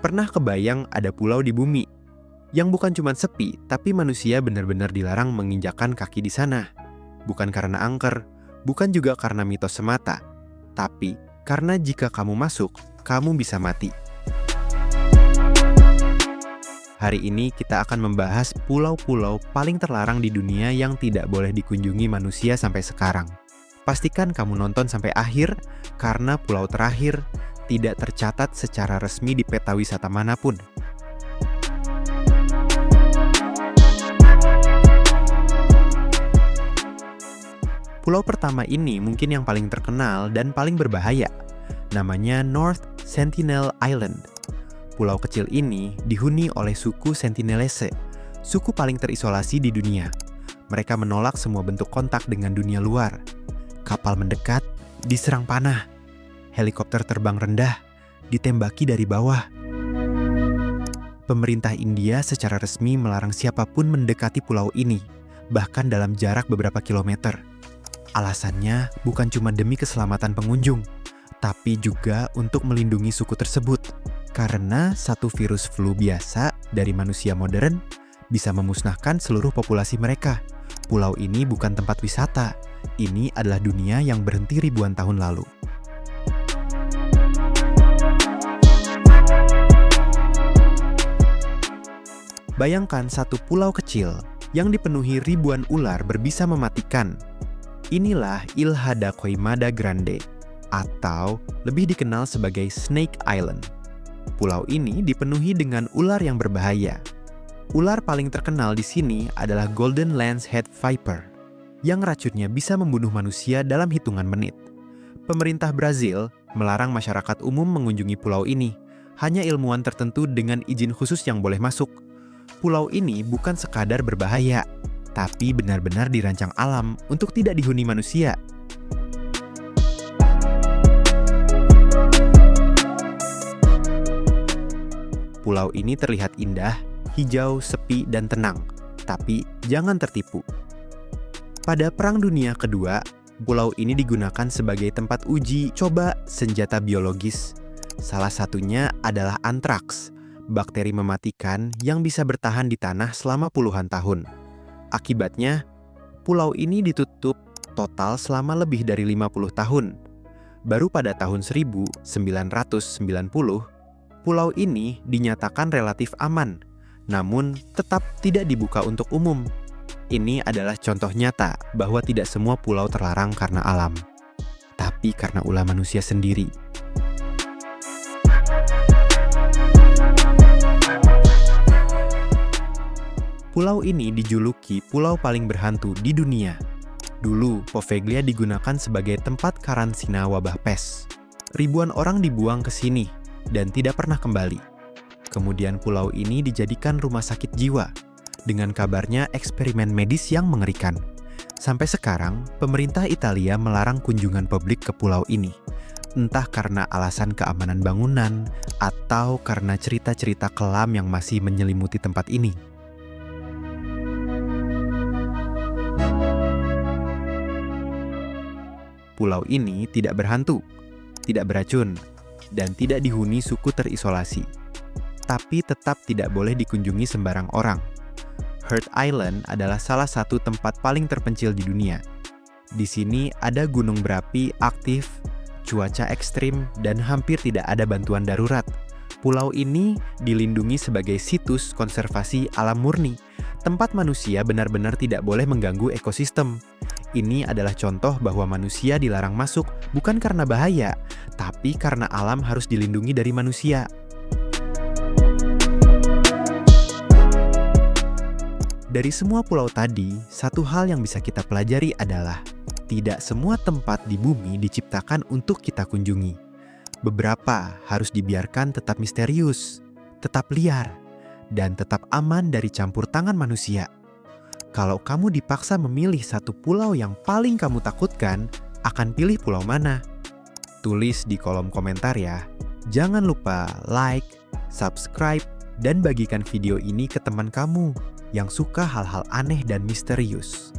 Pernah kebayang ada pulau di bumi yang bukan cuma sepi, tapi manusia benar-benar dilarang menginjakkan kaki di sana. Bukan karena angker, bukan juga karena mitos semata, tapi karena jika kamu masuk, kamu bisa mati. Hari ini kita akan membahas pulau-pulau paling terlarang di dunia yang tidak boleh dikunjungi manusia sampai sekarang. Pastikan kamu nonton sampai akhir, karena pulau terakhir tidak tercatat secara resmi di peta wisata manapun. Pulau pertama ini mungkin yang paling terkenal dan paling berbahaya. Namanya North Sentinel Island. Pulau kecil ini dihuni oleh suku Sentinelese, suku paling terisolasi di dunia. Mereka menolak semua bentuk kontak dengan dunia luar. Kapal mendekat, diserang panah. Helikopter terbang rendah, ditembaki dari bawah. Pemerintah India secara resmi melarang siapapun mendekati pulau ini, bahkan dalam jarak beberapa kilometer. Alasannya bukan cuma demi keselamatan pengunjung, tapi juga untuk melindungi suku tersebut. Karena satu virus flu biasa dari manusia modern bisa memusnahkan seluruh populasi mereka. Pulau ini bukan tempat wisata, ini adalah dunia yang berhenti ribuan tahun lalu. Bayangkan satu pulau kecil yang dipenuhi ribuan ular berbisa mematikan. Inilah Ilha da Coimada Grande, atau lebih dikenal sebagai Snake Island. Pulau ini dipenuhi dengan ular yang berbahaya. Ular paling terkenal di sini adalah Golden Lancehead Viper, yang racunnya bisa membunuh manusia dalam hitungan menit. Pemerintah Brazil melarang masyarakat umum mengunjungi pulau ini, hanya ilmuwan tertentu dengan izin khusus yang boleh masuk. Pulau ini bukan sekadar berbahaya, tapi benar-benar dirancang alam untuk tidak dihuni manusia. Pulau ini terlihat indah, hijau, sepi, dan tenang. Tapi jangan tertipu. Pada Perang Dunia Kedua, pulau ini digunakan sebagai tempat uji coba senjata biologis. Salah satunya adalah antraks, bakteri mematikan yang bisa bertahan di tanah selama puluhan tahun. Akibatnya, pulau ini ditutup total selama lebih dari 50 tahun. Baru pada tahun 1990, pulau ini dinyatakan relatif aman, namun tetap tidak dibuka untuk umum. Ini adalah contoh nyata bahwa tidak semua pulau terlarang karena alam, tapi karena ulah manusia sendiri. Pulau ini dijuluki pulau paling berhantu di dunia. Dulu, Poveglia digunakan sebagai tempat karantina wabah pes. Ribuan orang dibuang ke sini dan tidak pernah kembali. Kemudian pulau ini dijadikan rumah sakit jiwa, dengan kabarnya eksperimen medis yang mengerikan. Sampai sekarang, pemerintah Italia melarang kunjungan publik ke pulau ini. Entah karena alasan keamanan bangunan, atau karena cerita-cerita kelam yang masih menyelimuti tempat ini. Pulau ini tidak berhantu, tidak beracun, dan tidak dihuni suku terisolasi. Tapi tetap tidak boleh dikunjungi sembarang orang. Heard Island adalah salah satu tempat paling terpencil di dunia. Di sini ada gunung berapi aktif, cuaca ekstrim, dan hampir tidak ada bantuan darurat. Pulau ini dilindungi sebagai situs konservasi alam murni, tempat manusia benar-benar tidak boleh mengganggu ekosistem. Ini adalah contoh bahwa manusia dilarang masuk bukan karena bahaya, tapi karena alam harus dilindungi dari manusia. Dari semua pulau tadi, satu hal yang bisa kita pelajari adalah tidak semua tempat di bumi diciptakan untuk kita kunjungi. Beberapa harus dibiarkan tetap misterius, tetap liar, dan tetap aman dari campur tangan manusia. Kalau kamu dipaksa memilih satu pulau yang paling kamu takutkan, akan pilih pulau mana? Tulis di kolom komentar ya. Jangan lupa like, subscribe, dan bagikan video ini ke teman kamu yang suka hal-hal aneh dan misterius.